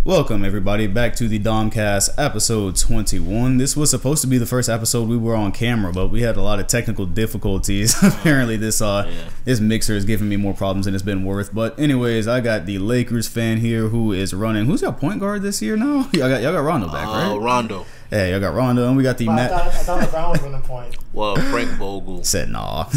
Welcome everybody back to the TheDomCast episode 21. This was supposed to be the first episode we were on camera, but we had a lot of technical difficulties. Apparently this mixer is giving me more problems than it's been worth. But anyways, I got the Lakers fan here who is running. Who's your point guard this year now? Y'all got Rondo back, right? Rondo. Yeah, y'all got Rondo, and we got the I thought LeBron was running point. Well, Frank Vogel said nah.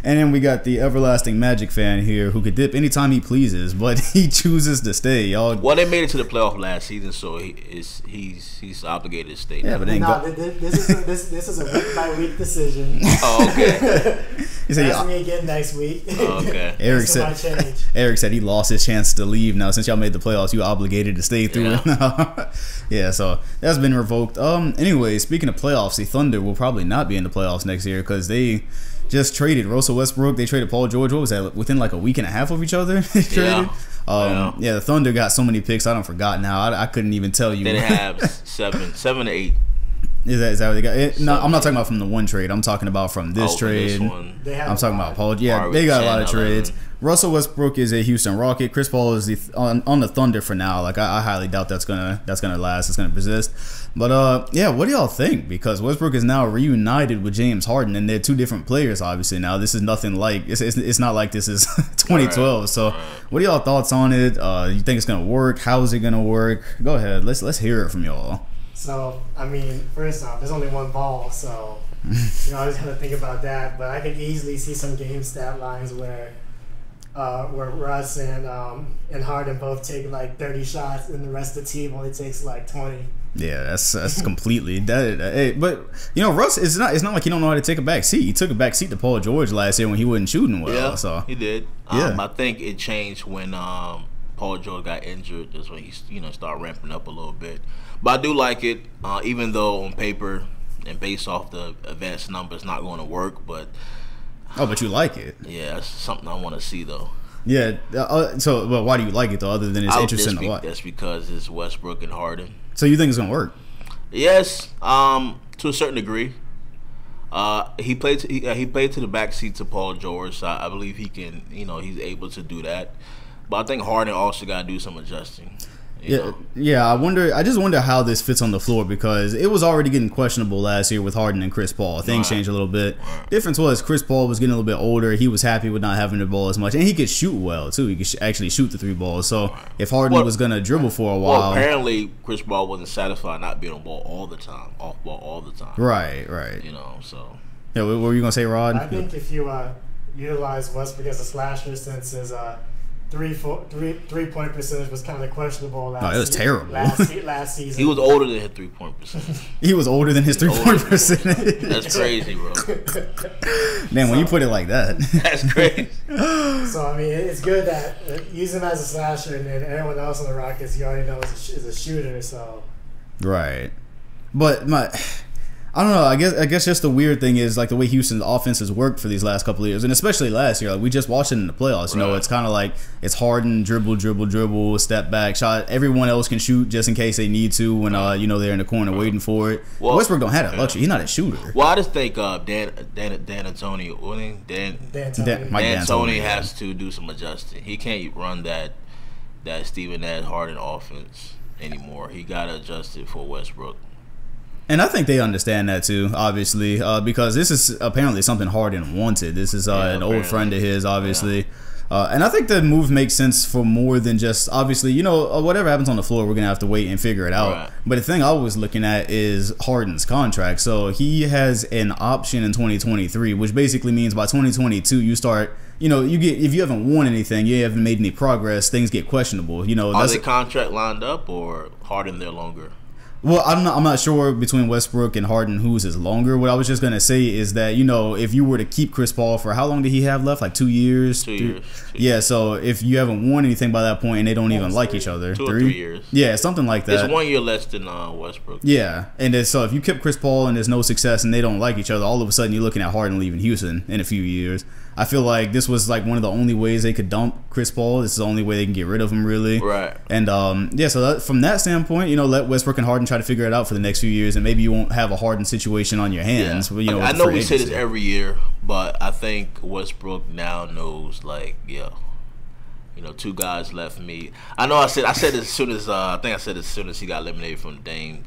And then we got the everlasting Magic fan here who could dip anytime he pleases, but he chooses to stay. Y'all. Well, they made it to the playoff last season, so he's obligated to stay. Yeah, but this is a week by week decision. Oh, okay. He said, ask me again next week. Oh, okay. Eric said he lost his chance to leave. Now, since y'all made the playoffs, you obligated to stay through it. Yeah, so that's been revoked. Anyway, speaking of playoffs, the Thunder will probably not be in the playoffs next year because they just traded Russell Westbrook. They traded Paul George. What was that? Within like a week and a half of each other, they traded. Yeah, the Thunder got so many picks. I don't forgot now. I couldn't even tell you. They have seven to eight. Is that what they got? No, I'm not talking about from the one trade. I'm talking about from this trade. I'm talking about Paul. Yeah, they got a lot of trades. Russell Westbrook is a Houston Rocket. Chris Paul is on the Thunder for now. Like I highly doubt that's gonna last. It's gonna persist. But yeah, what do y'all think? Because Westbrook is now reunited with James Harden, and they're two different players. Obviously, now this is nothing like it's not like this is 2012. Right. So, what are y'all thoughts on it? You think it's gonna work? How is it gonna work? Go ahead. Let's hear it from y'all. So, I mean, first off, there's only one ball, so I just gotta think about that. But I could easily see some game stat lines where Russ and Harden both take like 30 shots, and the rest of the team only takes like 20. Yeah, that's completely that. But Russ, it's not like he don't know how to take a back seat. He took a back seat to Paul George last year when he wasn't shooting well. Yeah, so he did. Yeah. I think it changed when Paul George got injured. That's when he started ramping up a little bit. But I do like it, even though on paper and based off the advanced numbers, not going to work. But but you like it? Yeah, it's something I want to see though. Yeah. Well, why do you like it though? Other than it's interesting to watch. That's because it's Westbrook and Harden. So you think it's gonna work? Yes, to a certain degree. He played to the back seat to Paul George. So I believe he can. He's able to do that. But I think Harden also got to do some adjusting. Yeah. I just wonder how this fits on the floor because it was already getting questionable last year with Harden and Chris Paul. Things changed a little bit. Difference was Chris Paul was getting a little bit older. He was happy with not having the ball as much, and he could shoot well too. He could actually shoot the three balls. So if Harden was gonna dribble for a while, apparently Chris Paul wasn't satisfied not being on ball all the time, off ball all the time. Right. So yeah. What were you gonna say, Rod? I think if you utilize Westbrook as a slasher, since his three-point percentage was kind of questionable last season. It was terrible. Last season. He was older than his three-point percentage. He was older than his three-point percentage. That's crazy, bro. Man, when you put it like that. That's crazy. So, I mean, it's good that use him as a slasher, and then everyone else on the Rockets you already know is a shooter, so. Right. But I don't know. I guess just the weird thing is like the way Houston's offense has worked for these last couple of years, and especially last year. Like we just watched it in the playoffs. It's kind of like it's Harden, dribble, step back, shot. Everyone else can shoot just in case they need to when they're in the corner waiting for it. Well, Westbrook don't have that luxury. He's not a shooter. Well, I just think Dan D'Antoni has to do some adjusting. He can't run that Steven Nash Harden offense anymore. He got to adjust it for Westbrook. And I think they understand that too, obviously, because this is apparently something Harden wanted. This is an old friend of his, obviously. And I think the move makes sense for more than just, obviously, whatever happens on the floor, we're going to have to wait and figure it out. Right. But the thing I was looking at is Harden's contract. So he has an option in 2023, which basically means by 2022, you start... if you haven't won anything, you haven't made any progress, things get questionable. Are the contract lined up or Harden there longer? Well, I'm not sure between Westbrook and Harden whose is longer. What I was just gonna say is that if you were to keep Chris Paul for how long did he have left? Like 2 years. 2 years. Yeah. So if you haven't won anything by that point and they don't even like each other, 2 or 3 years. Yeah, something like that. It's 1 year less than Westbrook. Yeah, and so if you keep Chris Paul and there's no success and they don't like each other, all of a sudden you're looking at Harden leaving Houston in a few years. I feel like this was like one of the only ways they could dump Chris Paul. This is the only way they can get rid of him, really. Right. And so from that standpoint, let Westbrook and Harden try to figure it out for the next few years, and maybe you won't have a Harden situation on your hands. Yeah. I know we say this every year, but I think Westbrook now knows, 2 guys left me. I know I said as soon as as soon as he got eliminated from the Dame,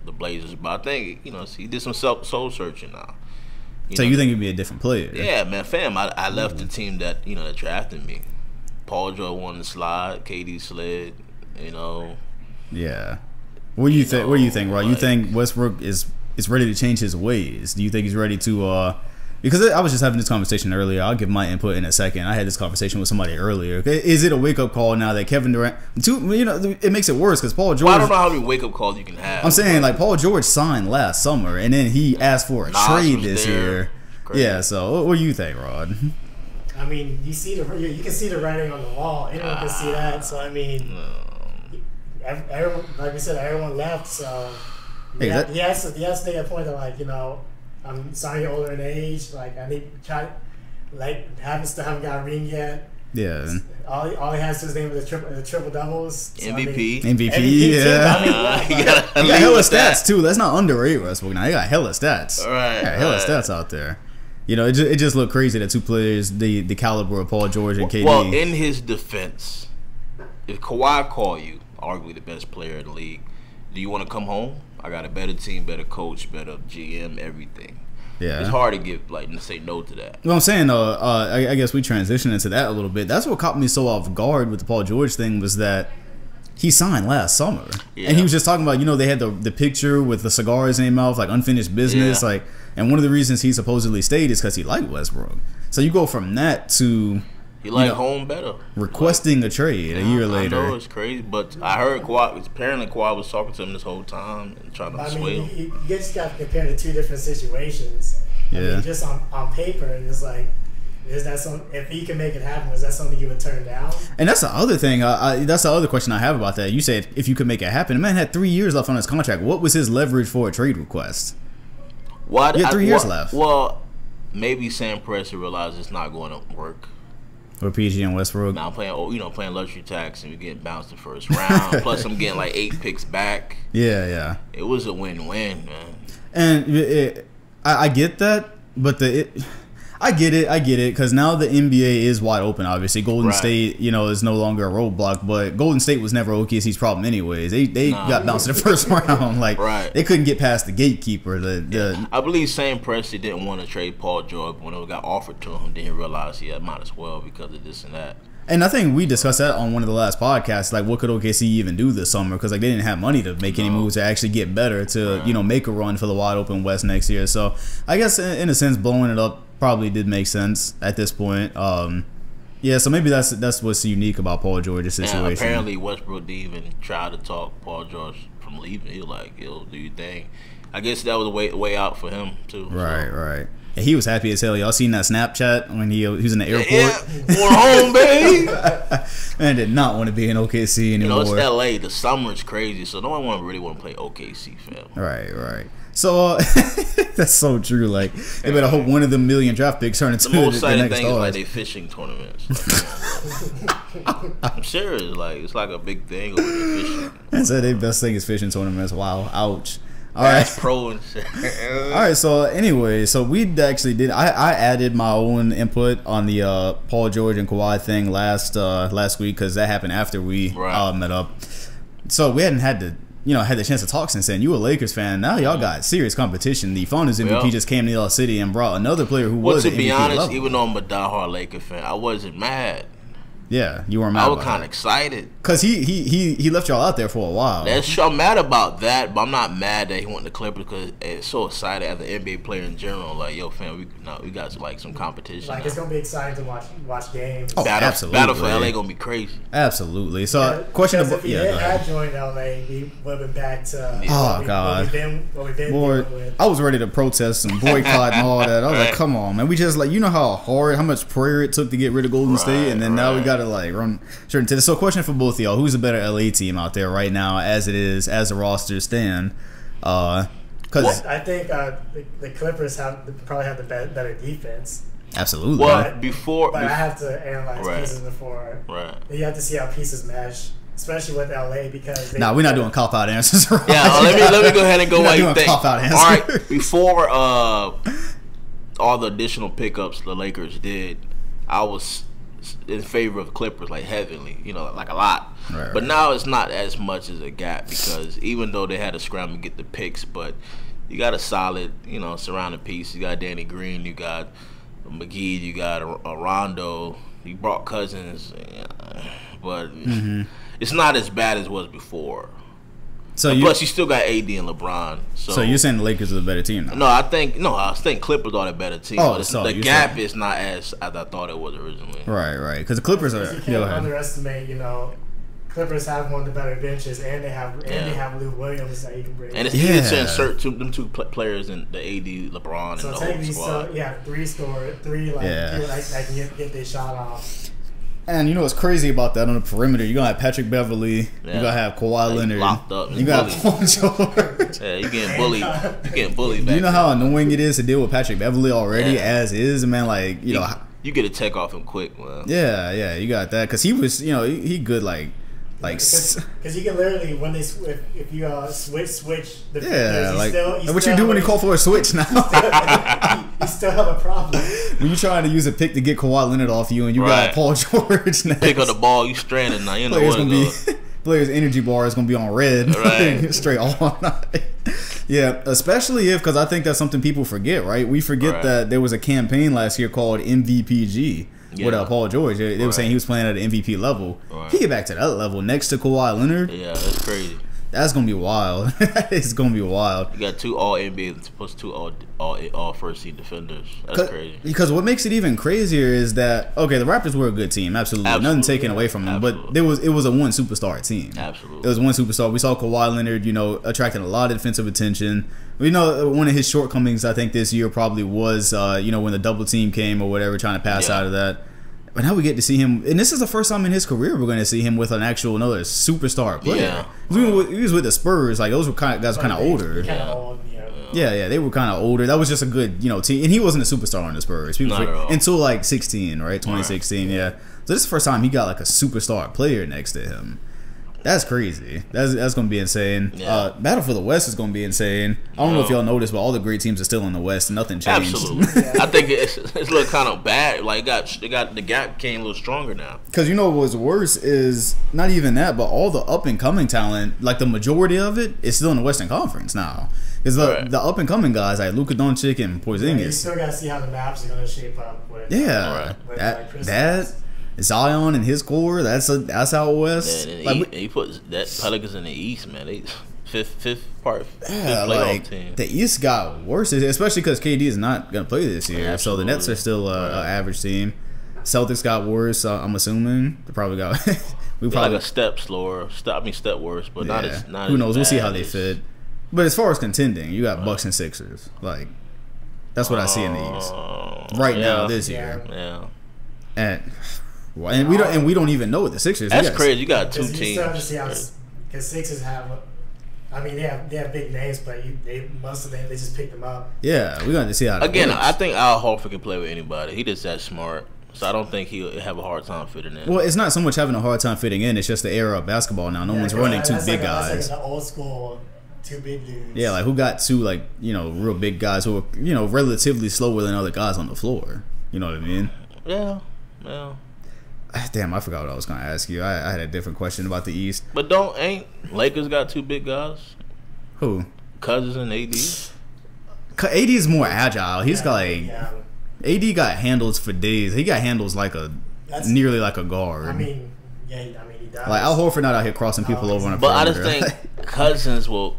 the Blazers. But I think he did some soul searching now. You think he'd be a different player? Yeah, man, fam. I left the team that that drafted me. Paul George won the slide. KD slid. Yeah. What do you think? What do you think, Rod? You think Westbrook is ready to change his ways? Do you think he's ready to? Because I was just having this conversation earlier. I'll give my input in a second. I had this conversation with somebody earlier. Is it a wake up call now that Kevin Durant? It makes it worse because Paul George. Well, I don't know how many wake up calls you can have. I'm saying like Paul George signed last summer and then he asked for a trade this year. Yeah. So what do you think, Rod? I mean, you can see the writing on the wall. Anyone can see that. So I mean, everyone, like we said, everyone left. So he has to make a point that I'm sorry you're older in age. Like I need to try, haven't got a ring yet. Yeah. All he has to his name is the triple doubles. So MVP. MVP. Yeah. He got hella stats too. Let's not underrate Westbrook. Now he got hella stats. Right. Hella stats out there. It just looked crazy that 2 players the caliber of Paul George and KD. Well, in his defense, if Kawhi call you, arguably the best player in the league, do you want to come home? I got a better team, better coach, better GM, everything. Yeah. It's hard to say no to that. Well, I'm saying, I guess we transition into that a little bit. That's what caught me so off guard with the Paul George thing was that he signed last summer. Yeah. And he was just talking about, they had the picture with the cigars in his mouth, like unfinished business. Yeah. And one of the reasons he supposedly stayed is because he liked Westbrook. So you go from that to... He liked home better. Requesting a trade a year later. I know it's crazy, but I heard apparently Kawhi was talking to him this whole time and trying to sway him. You just got to compare the 2 different situations. Yeah. I mean, just on paper, it's like, is that something? If he can make it happen, is that something you would turn down? And that's the other thing. That's the other question I have about that. You said if you could make it happen. The man had 3 years left on his contract. What was his leverage for a trade request? What? He had 3 years left. Well, maybe Sam Presti realized it's not going to work. For PG and Westbrook. Now I'm playing luxury tax and we're getting bounced the first round. Plus I'm getting like 8 picks back. Yeah. It was a win-win, man. And I get that, but I get it because now the NBA is wide open. Obviously, Golden State, is no longer a roadblock. But Golden State was never OKC's problem, anyways. They got bounced in the first round. They couldn't get past the gatekeeper. I believe Sam Presti didn't want to trade Paul George when it got offered to him. Didn't realize he might as well because of this and that. And I think we discussed that on one of the last podcasts. Like, what could OKC even do this summer? Because they didn't have money to make any moves to actually get better to make a run for the wide open West next year. So I guess in a sense, blowing it up probably did make sense at this point. So maybe that's what's unique about Paul George's situation. And apparently Westbrook didn't even try to talk Paul George from leaving. He was like, "Yo, do your thing." I guess that was a way out for him too. Right. And he was happy as hell. Y'all seen that Snapchat when he was in the airport? Yeah, going home, baby. Man did not want to be in OKC anymore. It's LA. The summer is crazy, so no one really want to play OKC, fam. Right. So that's so true. Like they better hope one of the million draft picks turn into the most exciting next thing stars. is like they fishing tournaments. I'm serious. It's like a big thing over fishing. I said the best thing is fishing tournaments. Wow, ouch. All right, pro and shit. All right, so anyway, we actually did. I added my own input on the Paul George and Kawhi thing last week because that happened after we met up. So we hadn't had the chance to talk since then. You a Lakers fan. Now y'all got serious competition. The Finals MVP just came to y'all city and brought another player who was an MVP to be honest, level. even though I'm a diehard Lakers fan, I wasn't mad. Yeah, you weren't mad. I was kind of excited because he left y'all out there for a while. I'm mad about that, but I'm not mad that he went to Clippers because it's so excited as an NBA player in general. Like, yo, fam, we got like some competition. Like, it's gonna be exciting to watch games. Oh, absolutely. Battle for LA gonna be crazy. Absolutely. So, question about if he had joined LA, we would have been back to God. what we've been Lord, dealing with. I was ready to protest and boycott and all that. I was like, come on, man. We just how much prayer it took to get rid of Golden State, and then now we gotta run certain to this. So, question for both of y'all: who's the better LA team out there right now, as the rosters stand? Because I think the Clippers probably have the better defense. Absolutely. But I have to analyze pieces before. Right. You have to see how pieces mesh, especially with LA because. We're not doing cop out answers. Right? Yeah, let me go ahead and go. What you think? Cop out answers. All right, before all the additional pickups the Lakers did, I was in favor of Clippers, like heavily, like a lot. Right. But now it's not as much as a gap because even though they had to scramble to get the picks, but you got a solid, surrounding piece. You got Danny Green, you got McGee, you got a Rondo, you brought Cousins, but it's not as bad as it was before. So plus, you still got AD and LeBron. So you're saying the Lakers are the better team now? No, I think Clippers are the better team. The gap is not as I thought it was originally. Right. Because the Clippers are. You can't underestimate. Clippers have one of the better benches, and they have Lou Williams that you can bring. And it's easy to insert them two players in the AD, LeBron, and the whole squad. Three that can get their shot off. And what's crazy about that on the perimeter? You're gonna have Patrick Beverly. You're gonna have Kawhi Leonard. Locked up. You got Paul George. Yeah, you're getting bullied. You're getting bullied. Do you know how annoying it is to deal with Patrick Beverly already as is, man? Like you get a tech off him quick, man. Yeah, you got that because he was, he good because you can literally when they if you switch the what you do when you call for a switch now? You still have a problem when you're trying to use a pick to get Kawhi Leonard off you and you got Paul George next. Pick up the ball, you stranded now. You know what it goes. Players' energy bar is gonna be on red straight all night. Yeah, especially because I think that's something people forget. Right, we forget that there was a campaign last year called MVPG. Without Paul George, they were saying he was playing at an MVP level. He get back to that level next to Kawhi Leonard. Yeah, that's crazy. That's gonna be wild. It's gonna be wild. You got 2 All NBA plus 2 all first team defenders. That's crazy. Because what makes it even crazier is that the Raptors were a good team, absolutely. Nothing taken away from them, but it was a one superstar team. Absolutely, it was one superstar. We saw Kawhi Leonard, attracting a lot of defensive attention. We know one of his shortcomings, I think, this year probably was, when the double team came or whatever, trying to pass out of that. But now we get to see him, and this is the first time in his career we're going to see him with another superstar player. Yeah. He was with the Spurs, like those guys were kind of older. Yeah, they were kind of older. That was just a good, team, and he wasn't a superstar on the Spurs until like 16, right? 2016, yeah. So this is the first time he got like a superstar player next to him. That's crazy. That's going to be insane. Yeah. Battle for the West is going to be insane. I don't know if y'all noticed, but all the great teams are still in the West, and nothing changed. Absolutely. I think it's looking kind of bad. Like the gap came a little stronger now. Because what's worse is not even that, but all the up and coming talent, like the majority of it, is still in the Western Conference now. Because the up and coming guys like Luka Doncic and Porzingis. You still got to see how the maps are going to shape up with. That Zion and his core, that's out west. He put that Pelicans in the East, man. They fifth playoff team. The East got worse, especially because KD is not gonna play this year. Yeah, so the Nets are still an average team. Celtics got worse. I'm assuming they probably got. Like a step slower. Step worse, but not as who knows? We'll see how they fit. But as far as contending, you got Bucks and Sixers. Like that's what I see in the East right now this year. Yeah. And we don't even know what the Sixers. That's crazy. You got 2 teams. You still have to see how because Sixers have. They have big names, but most of them they just pick them up. Yeah, we got to see how. Again, I think Al Horford can play with anybody. He just that smart, so I don't think he'll have a hard time fitting in. Well, it's not so much having a hard time fitting in; it's just the era of basketball now. No one's running two big guys. That's like the old school 2 big dudes. Yeah, like who got 2 real big guys who are relatively slower than other guys on the floor. You know what I mean? Yeah. Damn, I forgot what I was gonna ask you. I had a different question about the East. But ain't Lakers got 2 big guys? Who? Cousins and AD. AD is more agile. He's got AD got handles for days. He got handles nearly like a guard. He does. Like Al Horford not out here crossing people over on a perimeter. But I just think Cousins will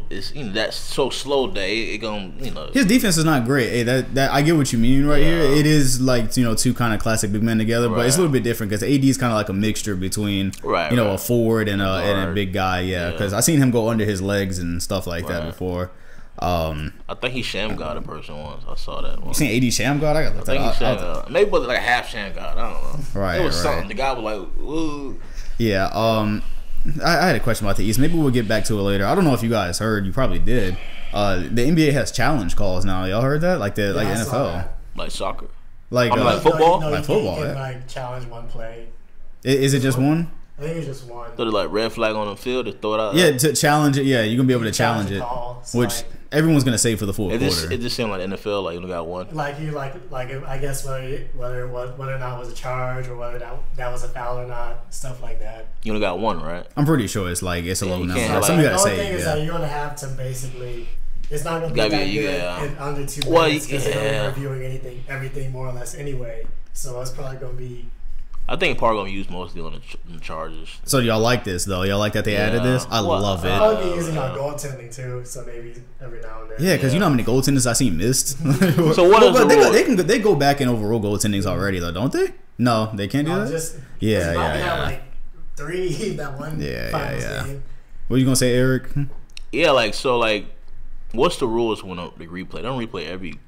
it's that's so slow that it gonna his defense is not great. Hey, that I get what you mean here. It is like 2 kind of classic big men together, but it's a little bit different because AD is kind of like a mixture between a forward and a big guy. Yeah, because I seen him go under his legs and stuff like that before. I think he sham god a person once. I saw that one. You seen AD sham god? I got look at that. Maybe was like a half sham god. I don't know. Right, it was something. The guy was like, ooh. Yeah. I had a question about the East. Maybe we'll get back to it later. I don't know if you guys heard. You probably did. The NBA has challenge calls now. Y'all heard that? Like NFL. Like soccer. Like football. No, like football. Like challenge one play. Is it just one? I think it's just one. So they like red flag on the field to throw it out. Yeah, to challenge it. Yeah, you're gonna be able to challenge it. Call, which everyone's gonna save for the fourth quarter. It just seemed like NFL, like you only got one. Like I guess whether or not it was a charge or whether that was a foul or not, stuff like that. You only got one, right? I'm pretty sure it's a low number. Something gotta say. The only thing is that you're gonna have to basically. It's not gonna be that good in under 2 minutes because they're reviewing everything more or less anyway. So it's probably gonna be. I think probably gonna be used mostly on the Chargers. So y'all like this though? Y'all like that they added this? I love it. I'll be using our goaltending too, so maybe every now and then. Yeah, because you know how many goaltenders I seen missed. So what is the rule? They go back in overall goaltendings already though, don't they? No, they can't do that. Have like 3 that one. Yeah. What are you gonna say, Eric? Yeah, what's the rules when they replay? They don't replay every.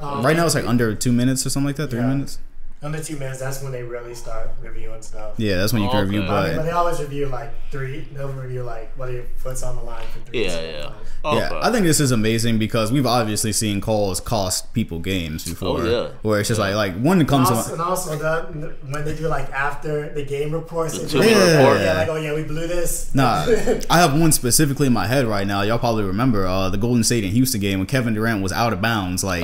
Right now it's like under 2 minutes or something like that. 3 minutes. Under 2 minutes, that's when they really start reviewing stuff. Yeah, that's when you can review. But they always review like 3. They'll review like what your foot's on the line for 3. Yeah. Yeah, I think this is amazing because we've obviously seen calls cost people games before. Where it's just like one comes and also when they do like after the game reports, the 2 minute report. Yeah, like we blew this. Nah, I have one specifically in my head right now. Y'all probably remember the Golden State and Houston game when Kevin Durant was out of bounds, like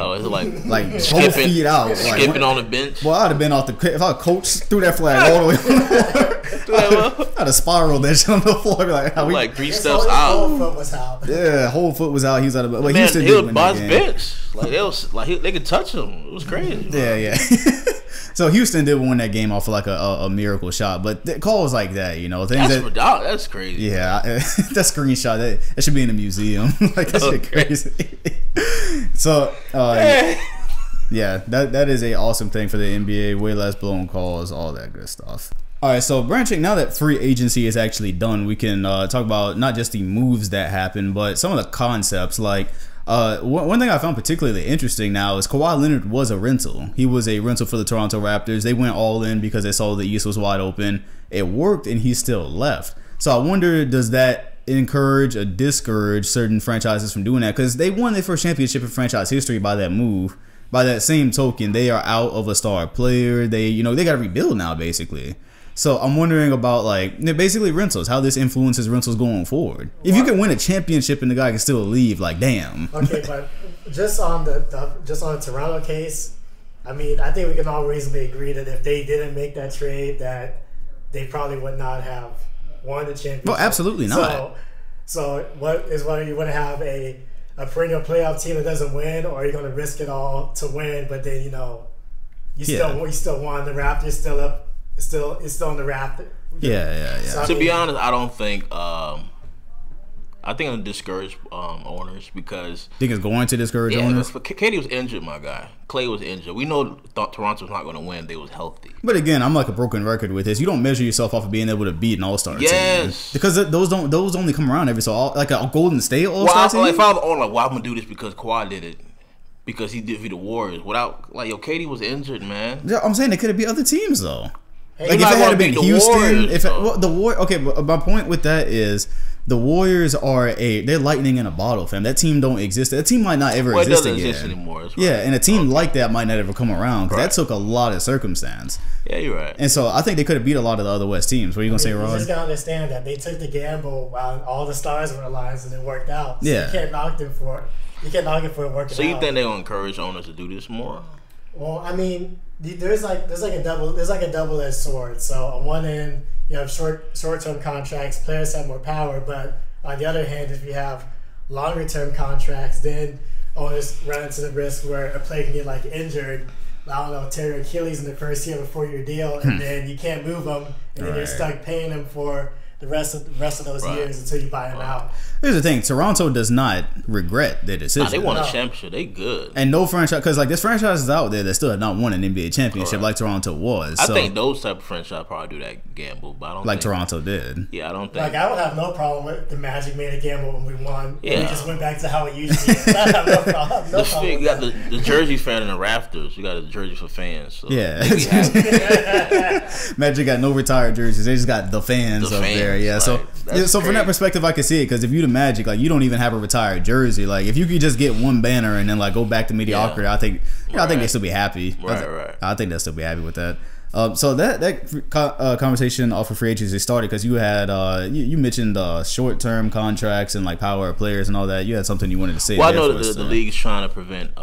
skipping, 4 feet out, skipping on the bench. Well, I'd have been off the if I coach threw that flag all the way on the floor. I'd have spiraled that shit on the floor. Like 3 steps out. Whole foot was out. Yeah, whole foot was out. He was out of. Like, man, he was by his bench. They could touch him. It was crazy. Yeah. So Houston did win that game off of like a miracle shot, but calls like that, that's crazy. Yeah, that screenshot that should be in a museum. Like that shit crazy. So yeah, that is a awesome thing for the NBA. Way less blown calls, all that good stuff. All right, so branching, now that free agency is actually done, we can talk about not just the moves that happen, but some of the concepts. Like one thing I found particularly interesting now is Kawhi Leonard was a rental. He was a rental for the Toronto Raptors. They went all in because they saw the East was wide open. It worked, and he still left. So I wonder, does that encourage or discourage certain franchises from doing that? Because they won their first championship in franchise history by that move. By that same token, they are out of a star player. They got to rebuild now, basically. So I'm wondering about basically rentals, how this influences rentals going forward. If you can win a championship and the guy can still leave, damn. Okay, but just on the Toronto case, I mean, I think we can all reasonably agree that if they didn't make that trade, that they probably would not have won the championship. Well, absolutely not. So whether you want to have a perennial playoff team that doesn't win, or you're going to risk it all to win, but then you still won. The Raptors still up. It's still on the Raptors. Yeah. So, to be honest, I don't think. I think it'll discourage owners because. Think it's going to discourage owners? KD was injured, my guy. Clay was injured. We know Toronto's not going to win. They was healthy. But again, I'm like a broken record with this. You don't measure yourself off of being able to beat an All-Star team. Because those only come around every so like a Golden State All-Star team. If I was the owner, I'm gonna do this because Kawhi did it. Because he did for the Warriors. Without KD was injured, man. Yeah, I'm saying it could be other teams though. If it had been Houston, but my point with that is the Warriors they're lightning in a bottle, fam. That team don't exist. That team might not ever exist again. Exist anymore. Right. Yeah, and a team like that might not ever come around because that took a lot of circumstance. Yeah, you're right. And so I think they could have beat a lot of the other West teams. What are you gonna say, Rod? You just gotta understand that they took the gamble while all the stars were aligned and it worked out. So yeah, you can't knock them for it. You can't knock it for it working out. So you think they're gonna encourage owners to do this more? Well, I mean, there's like a double-edged sword. So on one end, you have short-term contracts, players have more power, but on the other hand, if you have longer-term contracts, then owners run into the risk where a player can get injured. I don't know, tear Achilles in the first year of a 4-year deal, and then you can't move them, and then you're stuck paying them for the rest of those years until you buy them out. Here's the thing: Toronto does not regret their decision. They won a championship. They good. And no franchise, because there's franchises out there that still have not won an NBA championship like Toronto was. I think those type of franchises probably do that gamble, but I don't think Toronto did. Yeah, I don't think. I would have no problem with the Magic made a gamble when we won. Yeah, we just went back to how it usually is. I have no problem. You got the jersey fan and the rafters. You got the jersey for fans. So yeah. Magic got no retired jerseys. They just got the fans up there. Yeah, so from that perspective, I can see it because if you the Magic, you don't even have a retired jersey. If you could just get one banner and then go back to mediocrity, I think they still be happy. Right. I think they'll still be happy with that. So that conversation off of free agency started because you had you mentioned short term contracts and like power of players and all that. You had something you wanted to say. Well, I know that the league's trying to prevent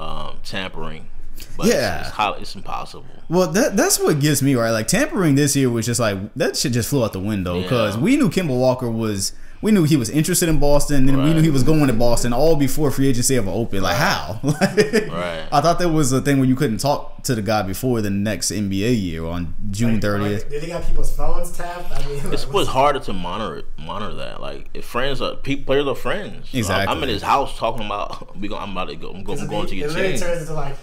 tampering. But yeah, it's impossible. Well, that's what gets me right. Like tampering this year was just like that shit just flew out the window because we knew Kemba Walker we knew he was interested in Boston, and we knew he was going to Boston all before free agency ever opened. Like how? Right. I thought there was a thing where you couldn't talk to the guy before the next NBA year on June 30th. Did they got people's phones tapped? I mean, it was harder to monitor that. Like if players are friends. Exactly. I'm in his house talking about I'm about to go. I'm going to your team. It really turns into like.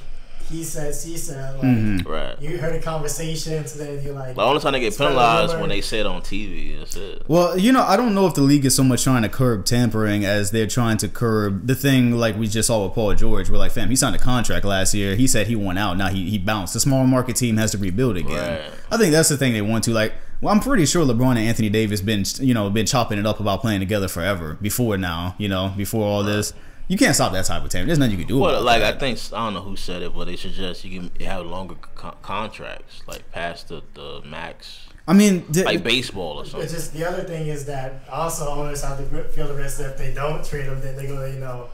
He said, she said, like, right. You heard a conversation, so then you're like... The only time they get penalized when they say it on TV, that's it. Well, I don't know if the league is so much trying to curb tampering as they're trying to curb the thing like we just saw with Paul George. We're like, fam, he signed a contract last year. He said he won out. Now he bounced. The small market team has to rebuild again. Right. I think that's the thing they want to. Like, well, I'm pretty sure LeBron and Anthony Davis been chopping it up about playing together forever before now, before all this. You can't stop that type of tampering. There's nothing you can do about that. I think, I don't know who said it, but they suggest you can have longer contracts, like past the max. I mean, like baseball or something. It's just the other thing is that also owners have to feel the risk that if they don't trade them, then they're going to,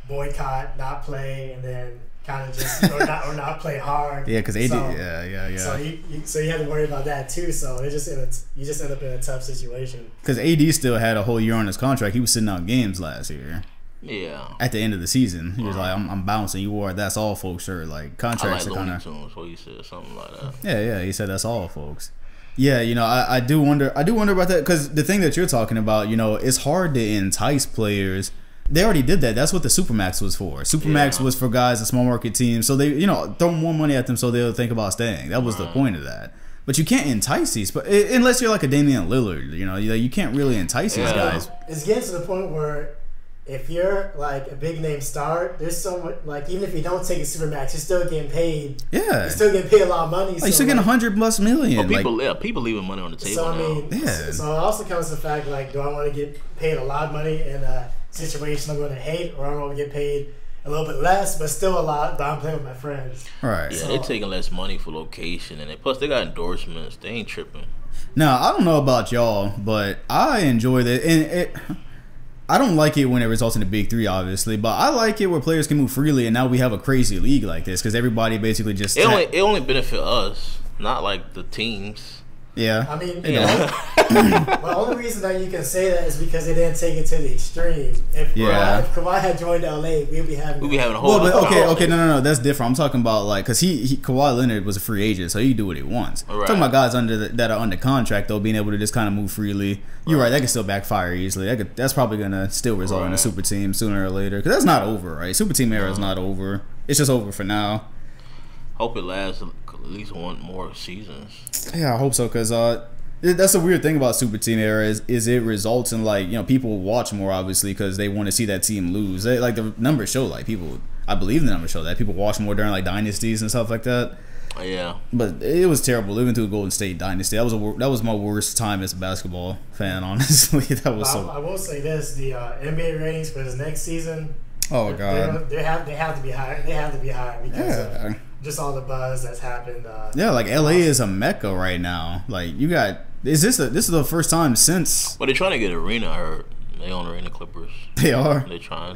boycott, not play, and then kind of just or not play hard. Yeah, because AD, So you have to worry about that too. So you just end up in a tough situation. Because AD still had a whole year on his contract. He was sitting out games last year. Yeah. At the end of the season, he was like, "I'm bouncing." You wore "That's all, folks" shirt. Like contracts are kind of. So he said something like that. Yeah. He said "That's all, folks." Yeah, I do wonder about that because the thing that you're talking about, it's hard to entice players. They already did that. That's what the Supermax was for. Supermax was for guys, a small market team, so they, throw more money at them so they'll think about staying. That was the point of that. But you can't entice these, but unless you're like a Damian Lillard, you can't really entice these guys. It's getting to the point where. If you're like a big name star, there's so much, like even if you don't take a Supermax, you're still getting paid. Yeah, you're still getting paid a lot of money. Like, you're still getting $100+ million. People leaving money on the table. So I mean, so it also comes to the fact like, do I want to get paid a lot of money in a situation I'm going to hate, or I'm going to get paid a little bit less, but still a lot, but I'm playing with my friends. Right. Yeah, so, they're taking less money for location, and plus they got endorsements. They ain't tripping. Now I don't know about y'all, but I enjoy that, and I don't like it when it results in a big three, obviously, but I like it where players can move freely, and now we have a crazy league like this because everybody basically just it only benefit us, not like the teams. Yeah, I mean, the only reason that you can say that is because they didn't take it to the extreme. If Kawhi had joined LA, we'd be having a whole. Well, but okay, no, that's different. I'm talking about like because Kawhi Leonard was a free agent, so he can do what he wants. Right. I'm talking about guys that are under contract though, being able to just kind of move freely. You're right. That can still backfire easily. That's probably gonna still result in a super team sooner or later because that's not over, right? Super team era is not over. It's just over for now. Hope it lasts at least one more seasons. Yeah, I hope so because that's the weird thing about Super Team era is it results in like people watch more obviously because they want to see that team lose. Like the numbers show like people. I believe the numbers show that people watch more during like dynasties and stuff like that. Yeah. But it was terrible living through a Golden State dynasty. That was my worst time as a basketball fan. Honestly, that was I will say this: the NBA ratings for this next season. Oh God. They have to be higher. They have to be higher because of just all the buzz that's happened. Like LA is a mecca right now. Like you got. This is the first time since. But they're trying to get Arena. I heard they own Arena Clippers. They are. They're trying.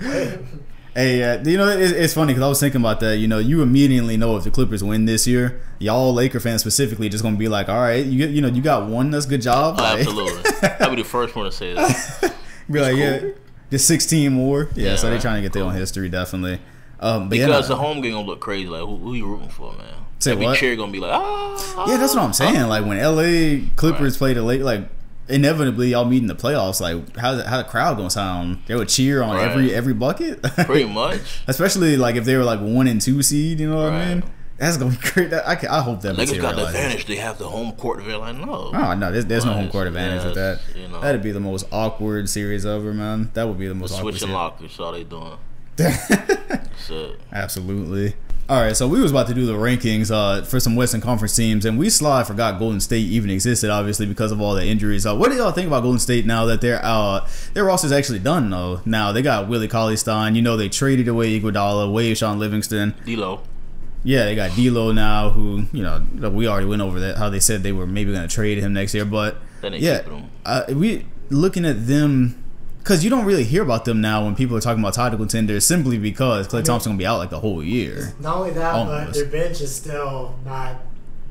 Hey, it's funny because I was thinking about that. You immediately know if the Clippers win this year, y'all Laker fans specifically just gonna be like, all right, you got one, that's a good job. Oh, absolutely. I'll be the first one to say that. Be like, cool. Just 16 more. Yeah, so they're trying to get their own history definitely. But because the home game gonna look crazy. Like who you rooting for, man? Every cheer gonna be like, yeah, that's what I'm saying. Like when LA Clippers play the Lakers, like inevitably y'all meet in the playoffs. Like how the crowd gonna sound? They would cheer on every bucket. Pretty much. Especially like if they were like 1 and 2 seed. You know what I mean? That's gonna be great. I hope that Lakers got the advantage. They have the home court advantage. Like no. Oh no, there's no home court advantage with that. That'd be the most awkward series ever, man. That would be the most awkward. Switching lockers, that's all they doing. That's it. Absolutely. All right, so we was about to do the rankings for some Western Conference teams, and we forgot Golden State even existed, obviously, because of all the injuries. What do y'all think about Golden State now that their roster's actually done, though? Now, they got Willie Cauley-Stein. They traded away Iguodala, waived Sean Livingston. D'Lo. Yeah, they got D'Lo now, who we already went over that, how they said they were maybe going to trade him next year, but we looking at them. Because you don't really hear about them now when people are talking about title contenders, simply because Klay Thompson going to be out like the whole year. Not only that, but their bench is still not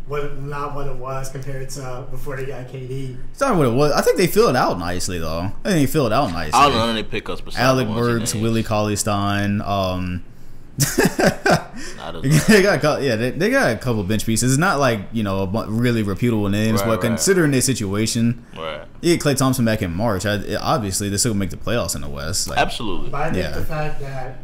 what it was compared to before they got KD. It's not what it was. I think they fill it out nicely, though. I think they fill it out nicely. I don't know any pickups besides Alec Burks, Willie Cauley-Stein. they got a couple of bench pieces. It's not like really reputable names, but considering their situation, you get Klay Thompson back in March. Obviously, they still make the playoffs in the West. Absolutely, but I think the fact that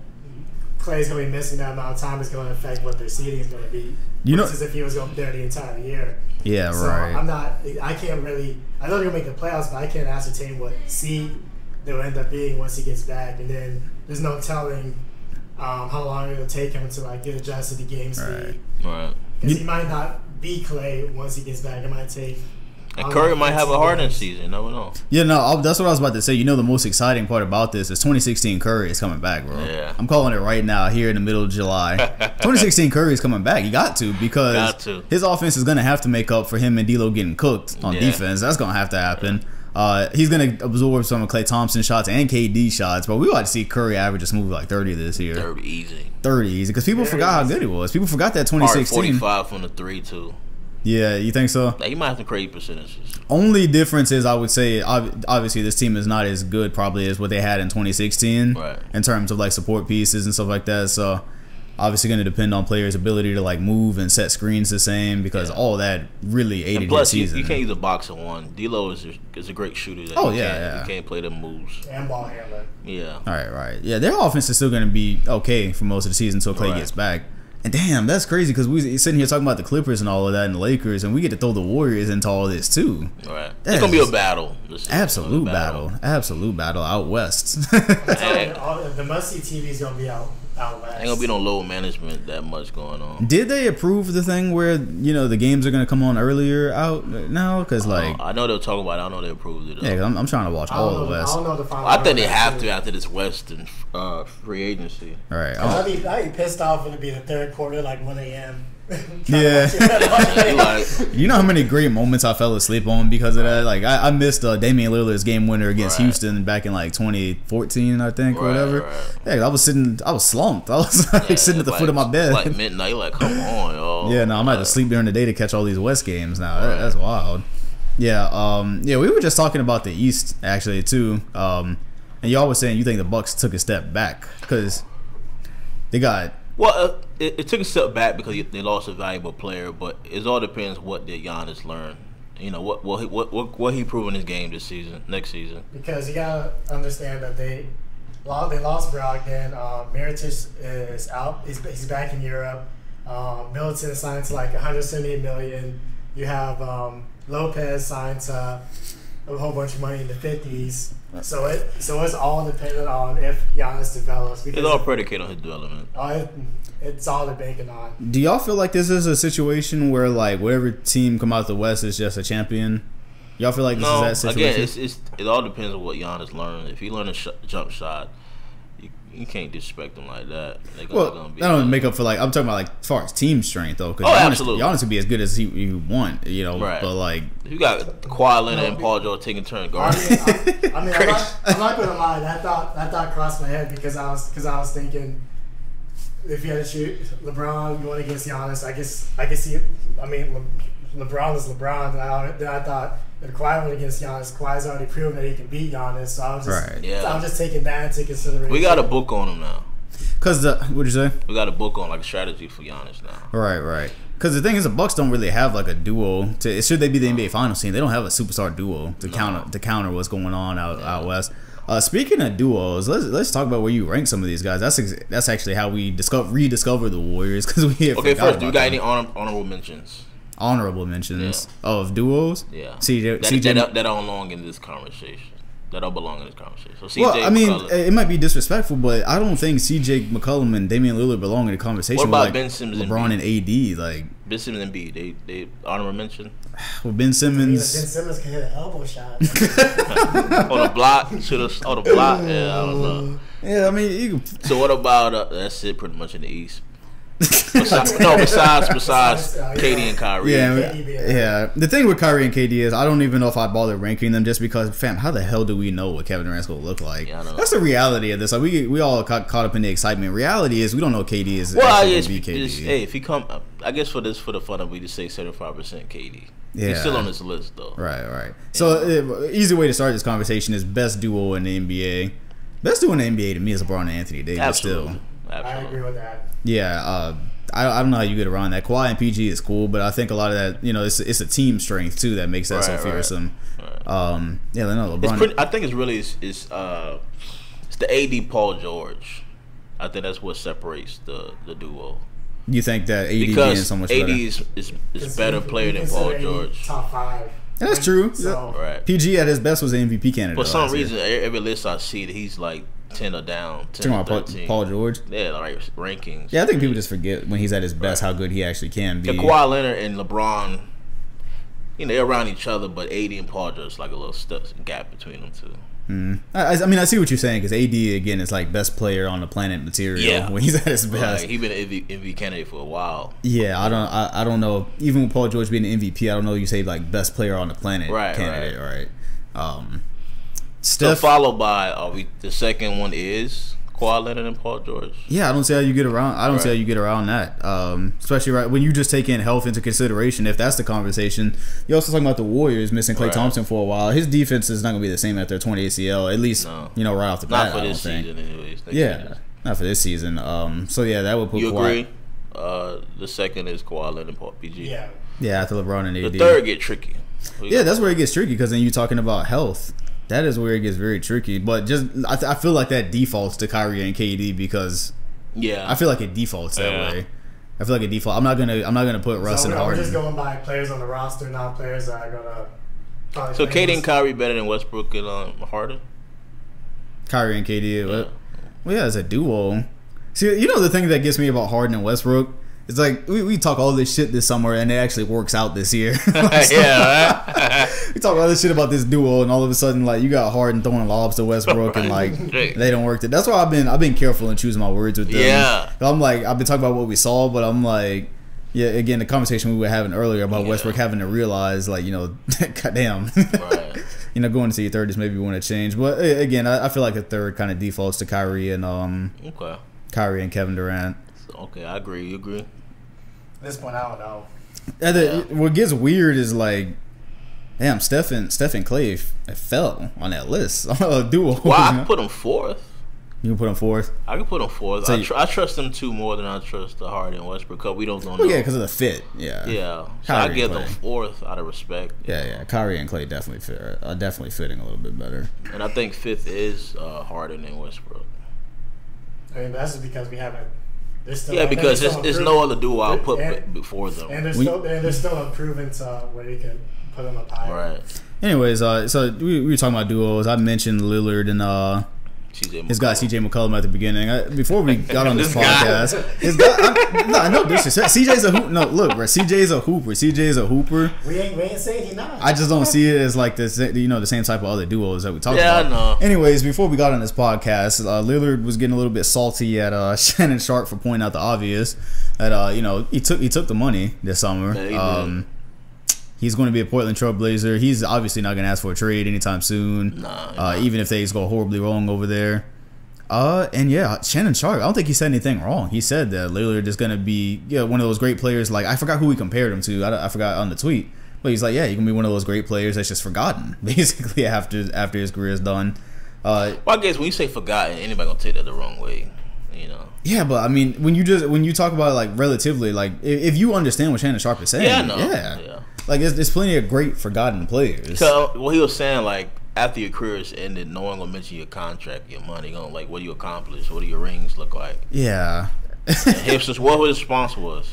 Klay's going to be missing that amount of time is going to affect what their seeding is going to be. Versus if he was going there the entire year. Yeah, so right. I know they're going to make the playoffs, but I can't ascertain what seed they'll end up being once he gets back, and then there's no telling how long it'll take him to get adjusted to game speed. Right. Because he might not be Klay once he gets back. It might take. And Curry might have a Harden season. Never know. Yeah, no, that's what I was about to say. The most exciting part about this is 2016 Curry is coming back, bro. Yeah. I'm calling it right now here in the middle of July. 2016 Curry is coming back. He got to, because his offense is going to have to make up for him and D'Lo getting cooked on defense. That's going to have to happen. He's going to absorb some of Klay Thompson shots and KD shots, but we ought to see Curry average a smooth like 30 this year. 30 easy. Because people forgot how good he was. People forgot that 2016. 45 from the 3 too. Yeah, you think so? He might have some crazy percentages. Only difference is, I would say, obviously this team is not as good probably as what they had in 2016 in terms of support pieces and stuff like that. So obviously going to depend on players' ability to move and set screens the same, because all that really aided their season. You can't use a box of one. D'Lo is a great shooter. You can't play them moves. And ball handler. Yeah. All right. Yeah, their offense is still going to be okay for most of the season until Klay gets back. And damn, that's crazy, because we sitting here talking about the Clippers and all of that and the Lakers, and we get to throw the Warriors into all this too. Right. It's going to be a battle. Absolute battle out west. The must-see TV is going to be out west. Ain't going to be no load management that much going on. Did they approve the thing where, the games are going to come on earlier out now? Because, I know they'll talk about it. I know they approved it. Yeah, because I'm trying to watch all the West. I don't know the final. I think they have to after this Western free agency. All right. I'd be pissed off when it be the third quarter, 1 a.m. Yeah. You know how many great moments I fell asleep on because of that? I missed Damian Lillard's game winner against Houston back in 2014, I think, or whatever. Yeah, I was slumped. I was sitting at the foot of my bed. Like midnight, come on, y'all. Yeah, no, I'm gonna have to sleep during the day to catch all these West games now. That's wild. Yeah, we were just talking about the East actually too. And y'all was saying you think the Bucks took a step back because they got. Well, it took a step back because they lost a valuable player, but it all depends what did Giannis learn. What he proved in his game next season. Because you gotta understand that they lost Brogdon. Mirotic is out. He's back in Europe. Middleton signed to $178 million. You have Lopez signed to a whole bunch of money in the 50s. So it's all dependent on if Giannis develops. It's all predicated on his development. It's all they're banking on. Do y'all feel like this is a situation where whatever team come out the West is just a champion? Y'all feel like this is that situation? Again, it all depends on what Giannis learned. If he learned a jump shot, you can't disrespect them like that. That don't make up for I'm talking about as far as team strength though. Cause absolutely. Giannis would be as good as you want, Right. But you got Kawhi Leonard and Paul George taking turn guarding. I'm not gonna lie. That thought crossed my head because I was thinking if you had to shoot LeBron going against Giannis, I can see. LeBron is LeBron. Then I thought if Kawhi went against Giannis, Kawhi's already proven that he can beat Giannis. So I was just taking that into consideration. We got a book on him now. What'd you say? We got a book on a strategy for Giannis now. Right. Because the thing is, the Bucks don't really have a duo. Should they be the NBA Finals team, they don't have a superstar duo to counter what's going on out west. Speaking of duos, let's talk about where you rank some of these guys. That's actually how we rediscover the Warriors because we first, do you got any honorable mentions? Honorable mentions of duos? Yeah. CJ that don't belong in this conversation. That don't belong in this conversation. So CJ McCollum, it might be disrespectful, but I don't think CJ McCollum and Damian Lillard belong in the conversation. What about Ben Simmons, LeBron and AD? Ben Simmons and B, they honorable mention. Well, Ben Simmons can hit an elbow shot on the block. On the block. Yeah, I don't know. Yeah, you can. So what about that's it? Pretty much in the East. besides KD and Kyrie. Yeah. The thing with Kyrie and KD is I don't even know if I'd bother ranking them just because, fam, how the hell do we know what Kevin Durant's going to look like? Yeah, that's the reality of this. Like we all got caught up in the excitement. Reality is we don't know KD is going to be KD. Hey, if he come, I guess for the fun of me to say 75% KD. Yeah. He's still on this list though. Right. So easy way to start this conversation is best duo in the NBA. Best duo in the NBA to me is LeBron and Anthony Davis. Absolutely. Still. I agree with that. Yeah, I don't know how you get around that. Kawhi and PG is cool, but I think a lot of that, it's a team strength too that makes that so fearsome. Right. LeBron. I think it's really it's the AD Paul George. I think that's what separates the duo. You think that AD because being so much AD better? is better player than Paul George. Top 5. That's true. So, right. PG at his best was an MVP candidate. For some reason, every list I see that he's like 10 or down. 10 or 13. Paul George? Yeah, like rankings. Yeah, I think people just forget when he's at his best how good he actually can be. Yeah, Kawhi Leonard and LeBron, they're around each other, but AD and Paul George like a little gap between them two. I mean, I see what you're saying because AD again is like best player on the planet material when he's at his best. He's been an MVP candidate for a while. Yeah, I don't know. Even with Paul George being an MVP, I don't know. You say like best player on the planet candidate, right? Steph, so followed by the second one is Kawhi Leonard and Paul George. Yeah, I don't see how you get around. See how you get around that. Especially when you just take in health into consideration. If that's the conversation, you're also talking about the Warriors missing Klay Thompson for a while. His defense is not going to be the same after 20 ACL. At least right off the bat. Not for this season, anyways. Not for this season. So yeah, that would put. You agree? The second is Kawhi Leonard and Paul PG. Yeah, after LeBron and AD. The third get tricky. Yeah, that's where it gets tricky because then you're talking about health. That is where it gets very tricky. But I feel like that defaults to Kyrie and KD because I feel like it defaults that way. I feel like it defaults. I'm not gonna put Russ and Harden. We're just going by players on the roster, not players that are gonna. So KD and Kyrie better than Westbrook and Harden. Kyrie and KD, well, yeah, it's a duo. See, the thing that gets me about Harden and Westbrook. It's like we talk all this shit this summer and it actually works out this year. We talk all this shit about this duo and all of a sudden like you got Harden throwing lobs to Westbrook and like they don't work. That's why I've been careful in choosing my words with them. Yeah, I'm like I've been talking about what we saw, but I'm like again the conversation we were having earlier about Westbrook having to realize like goddamn going into your 30s maybe we want to change. But again I feel like the third kind of defaults to Kyrie and Kyrie and Kevin Durant. Okay, I agree. You agree? At this point, I don't know. What gets weird is like, damn, Steph and Klay fell on that list. Duo. Well, I can put them fourth. You can put them fourth? I can put them fourth. So I trust them two more than I trust the Harden and Westbrook because we don't know. Well, yeah, because of the fit. Yeah. Yeah. So I give them fourth out of respect. Yeah. Kyrie and Klay definitely are definitely fitting a little bit better. And I think fifth is Harden and Westbrook. I mean, that's just because we haven't. Because there's no other duo I'll put before them. And they're still improving to where you can put them up higher. Right. Anyways, so we were talking about duos. I mentioned Lillard and his guy CJ McCollum at the beginning. Before we got on this podcast, his guy, no disrespect. CJ's a hooper. No, look, bro. CJ's a hooper. CJ's a hooper. We ain't saying he not. I just don't see it as like this, the same type of other duos that we talk about. Yeah, I know. Anyways, before we got on this podcast, Lillard was getting a little bit salty at Shannon Sharp for pointing out the obvious. That he took the money this summer. Yeah, he's going to be a Portland Trailblazer. He's obviously not going to ask for a trade anytime soon. Even if things go horribly wrong over there. And Shannon Sharp, I don't think he said anything wrong. He said that Lillard is going to be one of those great players. Like I forgot who he compared him to. I forgot on the tweet. But he's like, you can be one of those great players that's just forgotten, basically after his career is done. Well, I guess when you say forgotten, anybody gonna take that the wrong way. Yeah, but I mean, when you talk about it like relatively, like if you understand what Shannon Sharp is saying, yeah. Like there's plenty of great forgotten players. So what he was saying, like after your career is ended, no one gonna mention your contract, your money, gonna like what do you accomplish, what do your rings look like? Yeah. What his response was?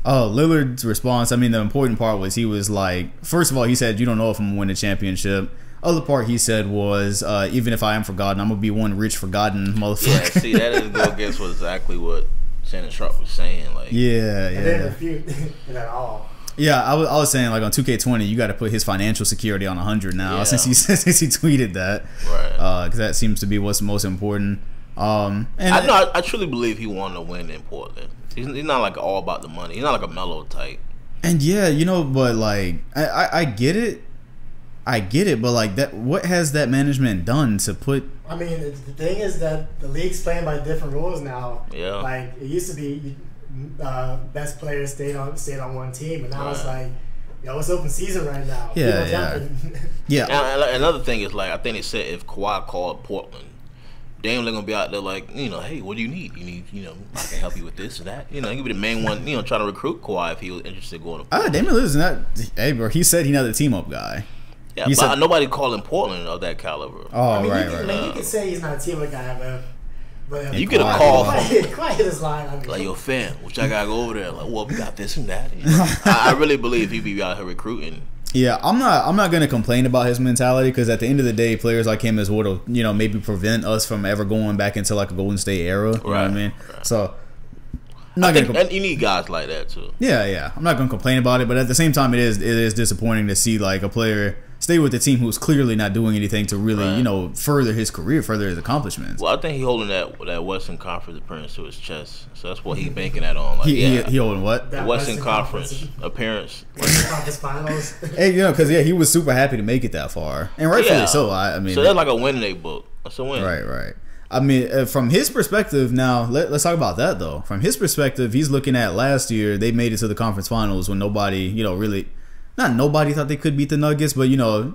Oh, Lillard's response. I mean, the important part was he was like, first of all, he said, "You don't know if I'm gonna win a championship." Other part he said was, even if I am forgotten, I'm gonna be one rich forgotten motherfucker. Yeah, see, that doesn't go against exactly what Shannon Sharp was saying. Like, and they didn't refute it at all. Yeah, I was saying like on 2K20, you got to put his financial security on 100 now since he tweeted that, right? Because that seems to be what's most important. And I truly believe he wanted to win in Portland. He's not like all about the money. He's not like a Melo type. And but like I get it. But like that, what has that management done to put? I mean, the thing is that the league's playing by different rules now. Yeah. Like it used to be, best players stayed on one team, and now it's like, it's open season right now. Yeah. And another thing is like I think they said if Kawhi called Portland, Dame gonna be out there like, hey, what do you need? You need, I can help you with this or that. He would be the main one, trying to recruit Kawhi if he was interested in going to Portland. Damian Lillard's not. Hey, bro, he said he's not the team up guy. Yeah, but nobody calling Portland of that caliber. Oh, right. You can say he's not a team up guy, but you get a call from Kawhi hit his line. Like, yo, fam, which I gotta go over there. Like, well, we got this and that. I really believe he'd be out here recruiting. Yeah, I'm not gonna complain about his mentality because at the end of the day, players like him is what'll maybe prevent us from ever going back into like a Golden State era. You know what I mean? Right. So and you need guys like that too. Yeah. I'm not gonna complain about it, but at the same time, it is disappointing to see like a player stay with the team who's clearly not doing anything to really further his career, further his accomplishments. Well, I think he holding that Western Conference appearance to his chest, so that's what he banking that on. Like, he holding what? The Western Conference appearance. Western Conference Finals. Hey, because he was super happy to make it that far, and rightfully so. I mean, so that's like a win in a book. That's a win. Right. I mean, from his perspective, now let's talk about that though. From his perspective, he's looking at last year. They made it to the conference finals when nobody, really. Not nobody thought they could beat the Nuggets, but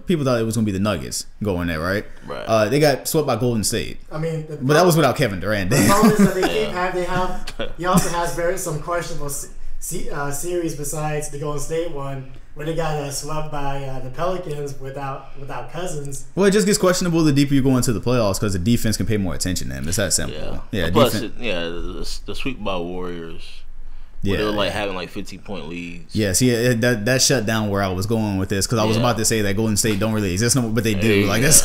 people thought it was going to be the Nuggets going there, right? Right. They got swept by Golden State. I mean, but that was without Kevin Durant. The problem is that he also has some questionable series besides the Golden State one, where they got swept by the Pelicans without Cousins. Well, it just gets questionable the deeper you go into the playoffs because the defense can pay more attention to them. It's that simple. Yeah. Plus, the sweep by Warriors. Where they were like having like 15-point leads. Yeah, see that shut down where I was going with this because I was about to say that Golden State don't really exist no more, but they do. Like that's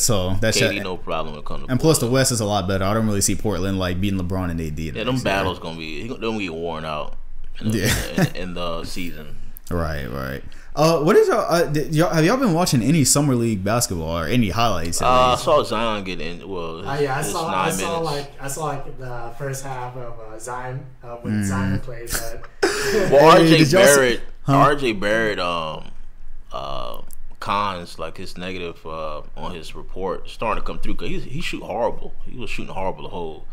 so that shut. No problem when it comes to and plus the West is a lot better. I don't really see Portland like beating LeBron and AD. Yeah, them battles gonna get worn out. In the season. Right. What is y'all? Have y'all been watching any summer league basketball or any highlights? I saw Zion get in. Well, I saw the first half of Zion when Zion played. Well, RJ Barrett, cons like his negative on his report starting to come through because he shoot horrible. He was shooting horrible the whole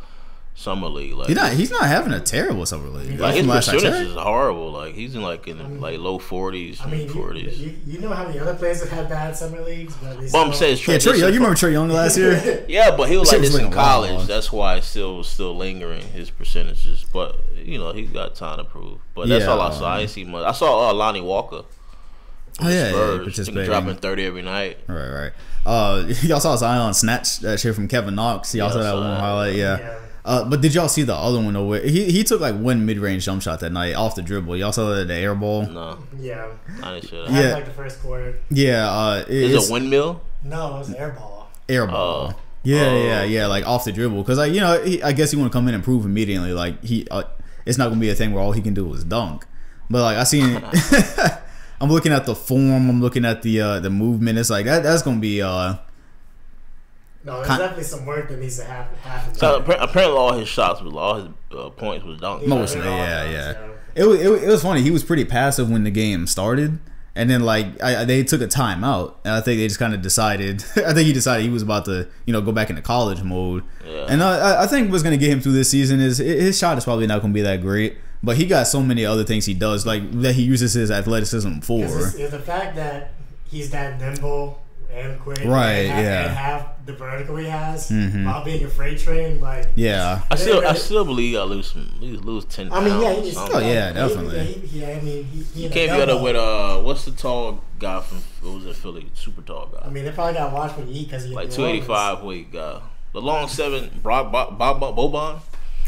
summer league. Like he's not having a terrible summer league. Like his percentage is horrible. Like he's in low 40s, mid 40s. You know how many other players have had bad summer leagues? But I'm saying Trey Young. You remember Trey Young last year? Yeah, but he was like this in college. That's why it's still lingering his percentages. But he got time to prove. But that's all I saw. I didn't see much. I saw Lonnie Walker. Spurs, dropping 30 every night. Right. Y'all saw Zion snatch that shit from Kevin Knox. Y'all saw that one highlight. Yeah. But did y'all see the other one though? He took like one mid-range jump shot that night off the dribble. Y'all saw the air ball? No. Yeah. I didn't see that. Yeah. Like the first quarter. Yeah. Is it a windmill? No, it was an air ball. Air ball. Yeah. Like off the dribble. Because I guess he want to come in and prove immediately. Like it's not gonna be a thing where all he can do is dunk. But like I seen. I'm looking at the form. I'm looking at the movement. It's like that's gonna be. No, there's definitely some work that needs to happen. So apparently, all his shots, all his points was dunks. Mostly, yeah. It was funny. He was pretty passive when the game started, and then they took a timeout, and I think they just kind of decided. I think he decided he was about to go back into college mode. Yeah. And I think what's gonna get him through this season is his shot is probably not gonna be that great. But he got so many other things he does, like that he uses his athleticism for. It's the fact that he's that nimble and quick, right? And have the vertical he has while being a freight train, like I still believe you gotta lose 10 pounds. I mean, definitely. He can't be up with what's the tall guy from Philly? Super tall guy. I mean, they probably got to watch what he eat because he 285 weight guy. The long 7 Boban.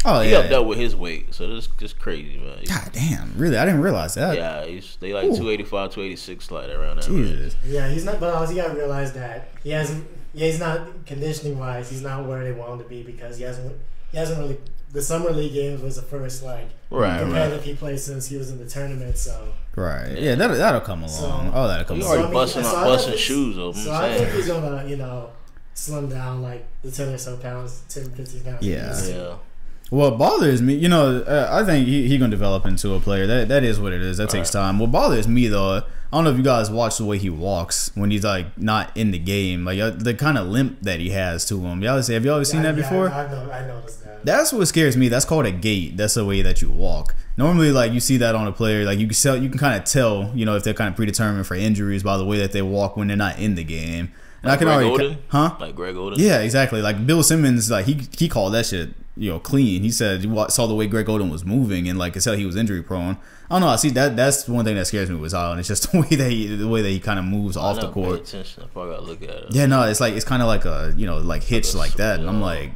Oh he up there with his weight, so this just crazy, man. God damn, really? I didn't realize that. Yeah, they like 285, 286, like around there. Jesus. Yeah, he's not. But you gotta realize that he hasn't. Yeah, he's not conditioning wise. He's not where they want him to be because he hasn't really. The summer league games was the first competitive he played since he was in the tournament. So yeah, that'll come along. That'll come along. He already busting shoes open. So I think he's gonna slim down like the 10 or so pounds, 10, 15 pounds. Yeah. What bothers me, I think he gonna develop into a player. That is what it is. That takes time. What bothers me though, I don't know if you guys watch the way he walks when he's like not in the game, like the kind of limp that he has to him. Have you always seen that before? I noticed that. That's what scares me. That's called a gait. That's the way that you walk. Normally, like you see that on a player, like you can kind of tell, if they're kind of predetermined for injuries by the way that they walk when they're not in the game. And like I can already, like Greg Oden. Yeah, exactly. Like Bill Simmons, like he called that shit, clean. He said he saw the way Greg Oden was moving, and like I said, he was injury prone. I don't know. I see that's one thing that scares me with Zion. It's just the way that he kind of moves off the court. Pay attention. I probably gotta look at it. Yeah, no, it's kind of like a like hitch like that. And I'm like,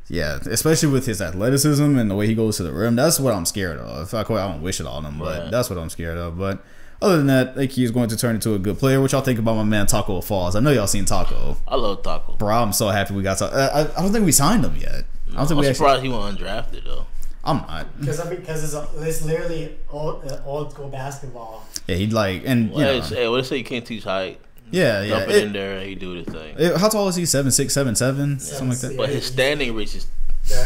yeah, especially with his athleticism and the way he goes to the rim. That's what I'm scared of. I don't wish it on him, but that's what I'm scared of. But other than that, like he's going to turn into a good player. What y'all think about my man Taco Falls? I know y'all seen Taco. I love Taco. Bro, I'm so happy we got Taco. I don't think we signed him yet. I'm surprised he went undrafted though. I'm not. Because it's literally old school basketball. Yeah, he'd like what they say you can't teach height. Yeah, Dump it in there and he do the thing. How tall is he? 7'6", 7'7", something like that. But his standing reaches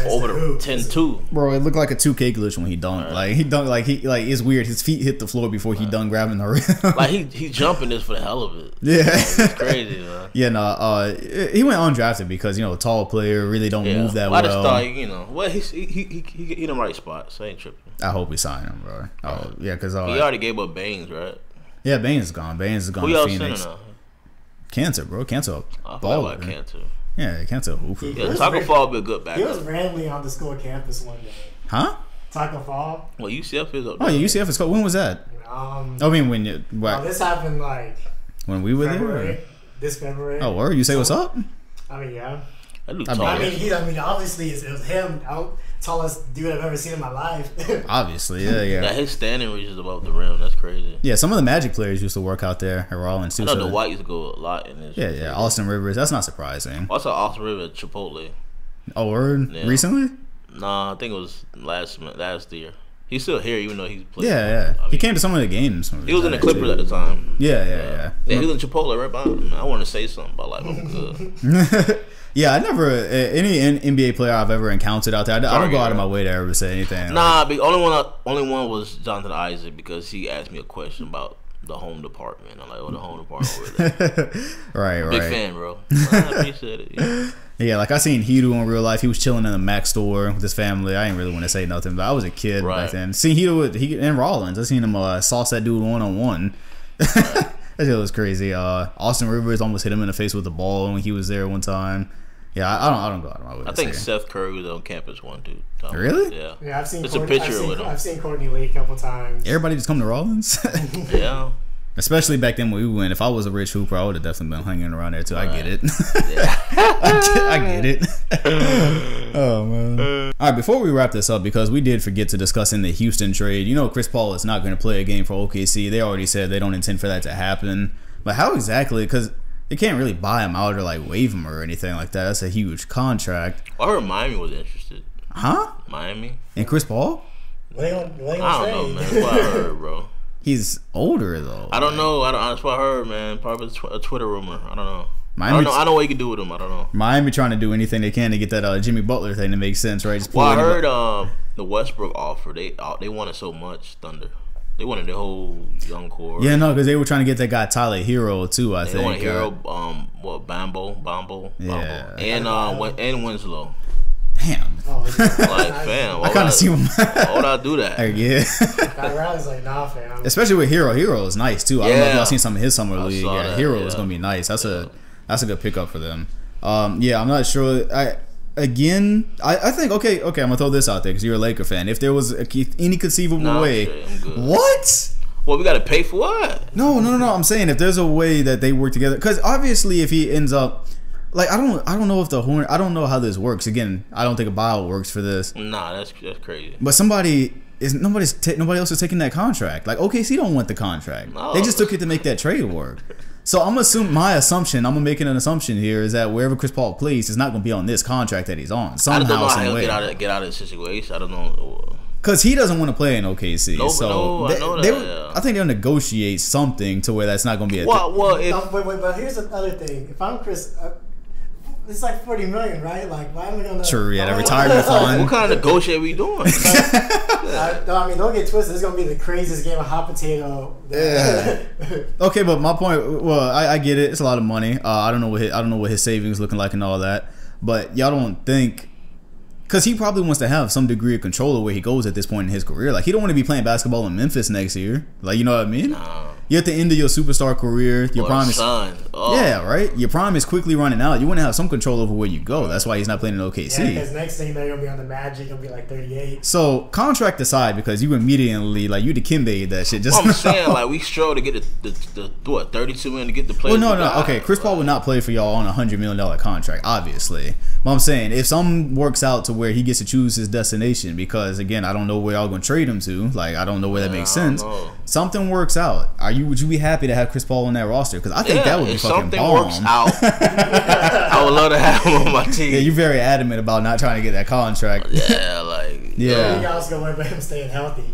over the 10-2. Bro, it looked like a 2K glitch when he dunked. Like he dunked it's weird. His feet hit the floor before he dunked, grabbing the rim. Like he jumping this for the hell of it. Yeah, it's crazy, man. Yeah, no. He went undrafted because tall player really don't move that well. I just thought he in the right spot, so I ain't tripping. I hope we sign him, bro. Oh yeah, because he already gave up Baines, right? Yeah, Baines is gone. Baines is gone. Who y'all sending now? Cancer, bro. Cancer. I forgot about Cancer. Yeah, Cancer hooper. Yeah, Taco Fall be a good backup. He was randomly on the school campus one day. Huh? Taco Fall. Well, UCF is up there. Oh, yeah, UCF is. When was that? I mean, when you. This happened like. When we were February, there. This February. Oh, where you say what's up? I mean, yeah. I mean, obviously, it was him. Tallest dude I've ever seen in my life. Obviously, yeah. His standing reaches above the rim. That's crazy. Yeah, some of the Magic players used to work out there at Rollins too. I know the White used to go a lot in this. Yeah. Austin Rivers. That's not surprising. Also, Austin Rivers at Chipotle. Oh, word? Yeah. Recently? Nah, I think it was last year. He's still here, even though he's playing. Yeah. He came to some of the games. He was in the Clippers at the time. Yeah. He was in Chipotle right behind him. I want to say something, but I'm good. Yeah, I never any NBA player I've ever encountered out there. I don't go out of my way to ever say anything. Nah, the only one was Jonathan Isaac because he asked me a question about the home department. I'm like, the home department over there. Right. Big fan, bro. I appreciate it. Yeah, like I seen Hito in real life. He was chilling in the Mac store with his family. I didn't really want to say nothing, but I was a kid back then. Seen Hito in Rollins. I seen him sauce that dude 1-on-1. That shit was crazy. Austin Rivers almost hit him in the face with the ball when he was there one time. Yeah, I don't go out of my way. I think Seth Curry was on campus one, dude. Really? Yeah, I've seen. It's a picture with him. I've seen Courtney Lee a couple times. Everybody just come to Rollins. Yeah. Especially back then when we went. If I was a rich hooper, I would have definitely been hanging around there too. Right. I get it. I get it. Oh man. All right, before we wrap this up, because we did forget to discuss in the Houston trade. Chris Paul is not going to play a game for OKC. They already said they don't intend for that to happen. But how exactly? Because they can't really buy him out or like waive him or anything like that. That's a huge contract. I heard Miami was interested. Huh? Miami? And Chris Paul? I don't know, man. That's what I heard, bro. He's older though. I don't know. That's what I heard, man. Probably a Twitter rumor. I don't know. I don't know what you can do with him. I don't know. Miami trying to do anything they can to get that Jimmy Butler thing to make sense, right? Well, I heard the Westbrook offer. They wanted so much Thunder. They wanted the whole young core. Yeah, no, because they were trying to get that guy Tyler Hero too. I think. They wanted Hero, Bambo, yeah, and Winslow. Damn. Like, fam, I kind of see him. Why would I do that? Yeah. Riley's like, nah, fam. Especially with Hero. Hero is nice too. I don't know if y'all seen some of his summer league. Yeah, Hero is gonna be nice. That's a good pickup for them. Yeah, I'm not sure. I think okay. I'm gonna throw this out there because you're a Laker fan. If there was any conceivable way, I'm good. What? Well, we gotta pay for what? No. I'm saying if there's a way that they work together, because obviously if he ends up. Like I don't know if the Horn. I don't know how this works. Again, I don't think a buyout works for this. Nah, that's crazy. But nobody else is taking that contract. Like OKC don't want the contract. No. They just took it to make that trade work. So I'm gonna make an assumption here is that wherever Chris Paul plays, is not gonna be on this contract that he's on. Somehow, I don't know how he'll get out of the situation. I don't know. Because he doesn't want to play in OKC. I know that. I think they'll negotiate something to where that's not gonna be a. Wait, but here's the other thing. If I'm Chris. It's like $40 million, right? Like, why am I gonna? True, yeah, the retirement fund. What kind of negotiate we doing? I mean, don't get twisted. It's gonna be the craziest game of hot potato. Yeah. Okay, but my point. Well, I get it. It's a lot of money. I don't know what his savings looking like and all that. But y'all don't think. Because he probably wants to have some degree of control of where he goes at this point in his career. Like, he don't want to be playing basketball in Memphis next year. Like, you know what I mean? No. You're at the end of your superstar career. Your prime is... Yeah, right? Your prime is quickly running out. You want to have some control over where you go. That's why he's not playing in OKC. Yeah, because next thing they're going to be on the Magic. It'll be like 38. So, contract aside, because you immediately, like, you Dikembe that shit. Just I'm saying, like, we struggle to get the what, 32 million to get the players. Well, no. Okay, Chris Paul would not play for y'all on a $100 million contract, obviously. But I'm saying, if something works out to where he gets to choose his destination, because, again, I don't know where y'all going to trade him to. Like, I don't know where that makes sense. Something works out. Would you be happy to have Chris Paul on that roster? Because I think that would be fucking bomb. Something works out. I would love to have him on my team. Yeah, you're very adamant about not trying to get that contract. Yeah, like... Yeah. You guys gonna worry about him staying healthy.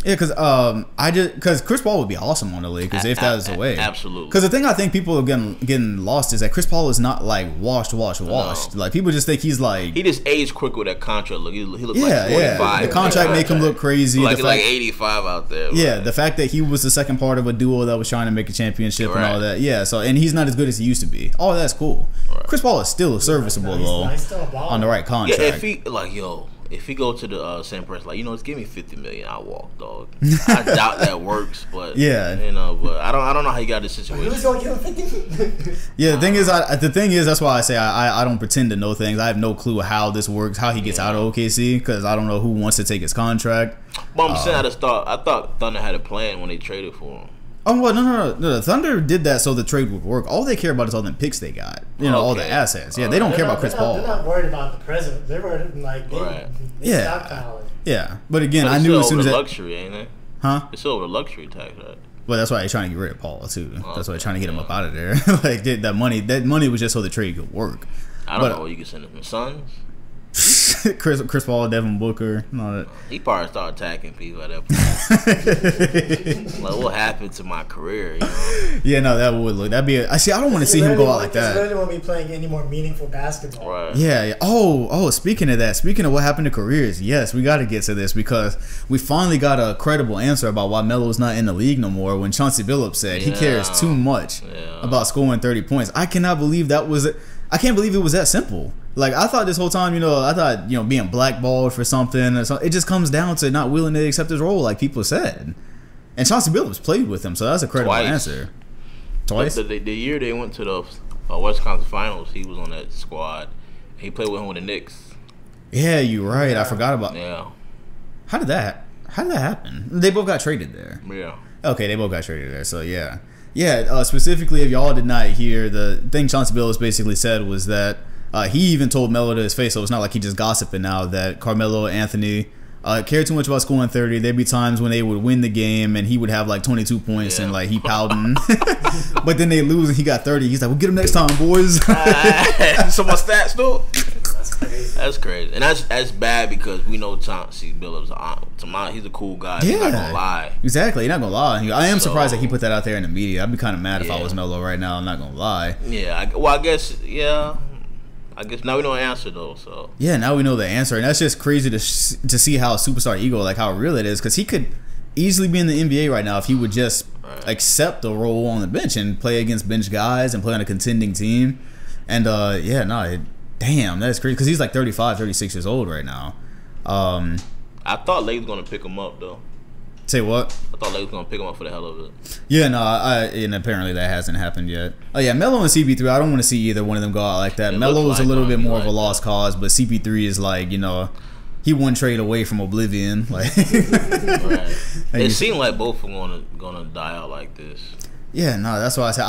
Yeah, because Chris Paul would be awesome on the Lakers if that was the way. Absolutely. Because the thing I think people are getting lost is that Chris Paul is not like washed. No. Like, people just think he's like... He just aged quick with that contract. Look, he looks like 45. Yeah. The contract make him look crazy. Like 85 out there. Yeah, the fact that he was the second part of a duo that was trying to make a championship and all that. Yeah, so, and he's not as good as he used to be. Oh, that's cool. Right. Chris Paul is still serviceable though on the right contract. Yeah, if he go to the same person, like, just give me $50 million, I'll walk, dog. I doubt that works, but yeah, but I don't know how he got this situation. Who's gonna give him 50? Yeah, the thing is, that's why I say I don't pretend to know things. I have no clue how this works, how he gets out of OKC, because I don't know who wants to take his contract. But I'm saying at the start, I thought Thunder had a plan when they traded for him. Oh, well, no. The Thunder did that so the trade would work. All they care about is all the picks they got. All the assets. Yeah, they don't care about Chris Paul. They're not worried about the president. They're worried, like, they stockpiling. Yeah, but again, I knew as soon as that... luxury, ain't it? Huh? It's over luxury tax, right? Well, that's why they're trying to get rid of Paul, too. That's why they're trying to get him up out of there. Like, that money was just so the trade could work. I don't know. You can send him to Suns. Chris Paul, Devin Booker, and all that. He probably started attacking people at that point. Like, what happened to my career? Yeah, no, that would look. That'd be. I don't want to see him go out like that. He really won't be playing any more meaningful basketball. Right. Yeah. Oh. Speaking of that, speaking of what happened to careers, yes, we got to get to this because we finally got a credible answer about why Melo's not in the league no more. When Chauncey Billups said he cares too much about scoring 30 points, I cannot believe that was. I can't believe it was that simple. Like, I thought this whole time, being blackballed for something, it just comes down to not willing to accept his role, like people said. And Chauncey Billups played with him, so that's a credible answer. Twice? The year they went to the West Conference Finals, he was on that squad. He played with him with the Knicks. Yeah, you're right. I forgot about that. Yeah. How did that happen? They both got traded there. Yeah. Okay, they both got traded there, so yeah. Yeah, specifically, if y'all did not hear, the thing Chauncey Billups basically said was that he even told Melo to his face, so it's not like he just gossiping now, that Carmelo Anthony cared too much about scoring 30. There'd be times when they would win the game and he would have like 22 points and like he pouting. But then they lose and he got 30. He's like, we'll get him next time, boys. So my stats, though? That's crazy. And that's bad because we know Chauncey Billups, he's a cool guy. He's not gonna lie. Exactly, he's not gonna lie. I am surprised that he put that out there in the media. I'd be kind of mad if I was Melo right now. I'm not gonna lie. Yeah, I guess now we know the answer though. So yeah, now we know the answer, and that's just crazy to see how superstar ego, like how real it is, because he could easily be in the NBA right now if he would just accept the role on the bench and play against bench guys and play on a contending team. And damn, that's crazy because he's like 35, 36 years old right now. I thought Lake was gonna pick him up though. Say what? I thought Lake was gonna pick him up for the hell of it. Yeah, no, and apparently that hasn't happened yet. Oh yeah, Melo and CP3, I don't want to see either one of them go out like that. Melo is a little bit more of a lost cause, but CP3 is like, he one trade away from oblivion. Like, it seemed like both of them gonna die out like this. Yeah, no, that's why I said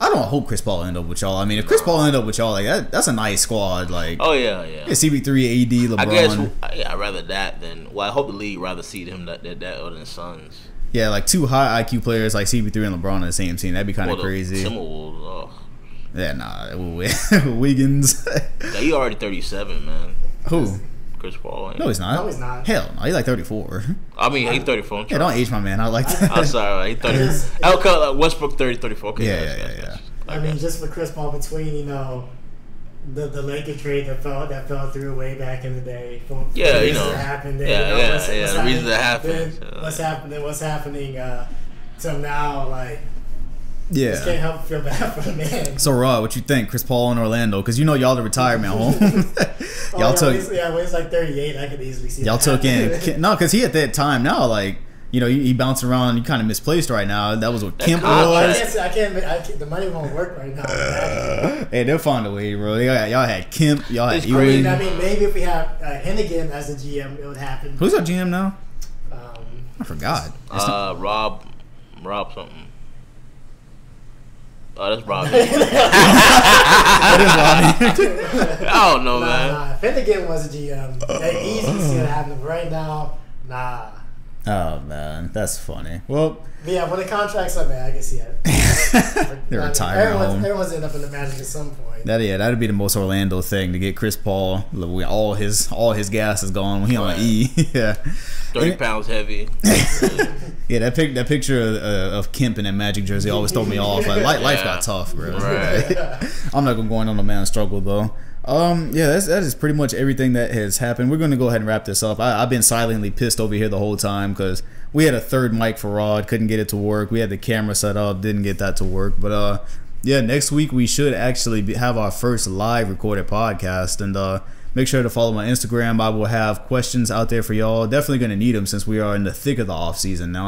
I don't hope Chris Paul end up with y'all. I mean, if Chris Paul end up with y'all, like that's a nice squad. Like, oh yeah. CP3, AD, LeBron. I guess I'd rather that than. Well, I hope the league rather see him that other than Suns. Yeah, like two high IQ players like CP3 and LeBron on the same team. That'd be kind of crazy. Timberwolves. Yeah, Wiggins. Yeah, he already 37, man. Who? Chris Paul. No, he's not. Hell no, he's like 34. I mean, he's 34. Yeah, don't age my man. I like that. I'm sorry, he's 30. I'll call Westbrook 30, 34. Okay, yeah. I mean, just for Chris Paul, between the Laker trade that fell through way back in the day. Yeah, you know. Happened. The reason that happened. What's happening till now, like. Yeah. Just can't help feel bad for the man. So, Rod, what you think? Chris Paul in Orlando? Because you know y'all the retirement home. Y'all took. When he's like 38, I could easily see. Y'all took in. No, because he at that time now, like, you know, he bouncing around. You kind of misplaced right now. That was what Kemp was. I can't. The money won't work right now. Hey, they'll find a way, bro. Y'all had Kemp. Y'all had Ewing. I mean, maybe if we have Hennigan as the GM, it would happen. Who's our GM now? I forgot. Rob something. Oh, that's Robbie. That is Robbie. I don't know, man. Nah. Finnegan was a GM. They easily see it happening. Right now, nah. Oh, man. That's funny. Well, yeah, when the contract's up, man, I can see it. They're retiring home. Everyone's end up in the Magic at some point. That'd be the most Orlando thing to get Chris Paul. All his gas is gone when he on E. Yeah. 30 pounds heavy. Yeah, that picture of Kemp in that Magic jersey always throw me off. Like, life got tough, bro. Right. I'm not gonna go on a man's struggle though. Yeah, that is pretty much everything that has happened. We're gonna go ahead and wrap this up. I've been silently pissed over here the whole time because we had a third mic for Rod, couldn't get it to work. We had the camera set up, didn't get that to work. But yeah, next week we should actually have our first live recorded podcast, and make sure to follow my Instagram. I will have questions out there for y'all. Definitely going to need them since we are in the thick of the off season now.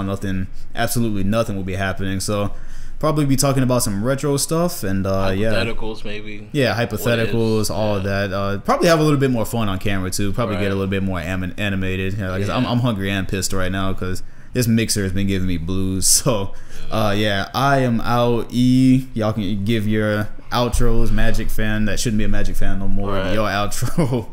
Absolutely nothing will be happening. So probably be talking about some retro stuff and hypotheticals maybe. Yeah, hypotheticals, all of that. Probably have a little bit more fun on camera too. Probably get a little bit more animated. Like I'm hungry and pissed right now because this mixer has been giving me blues. So yeah, I am out. Y'all can give your outros. Magic fan that shouldn't be a Magic fan no more. Right. Your outro.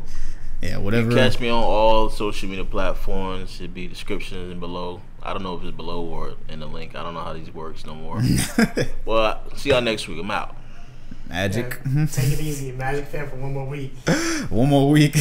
Yeah, whatever. You can catch me on all social media platforms. Should be descriptions and below. I don't know if it's below or in the link. I don't know how these works no more. Well, see y'all next week. I'm out. Magic. Take it easy. Magic fan for one more week. One more week.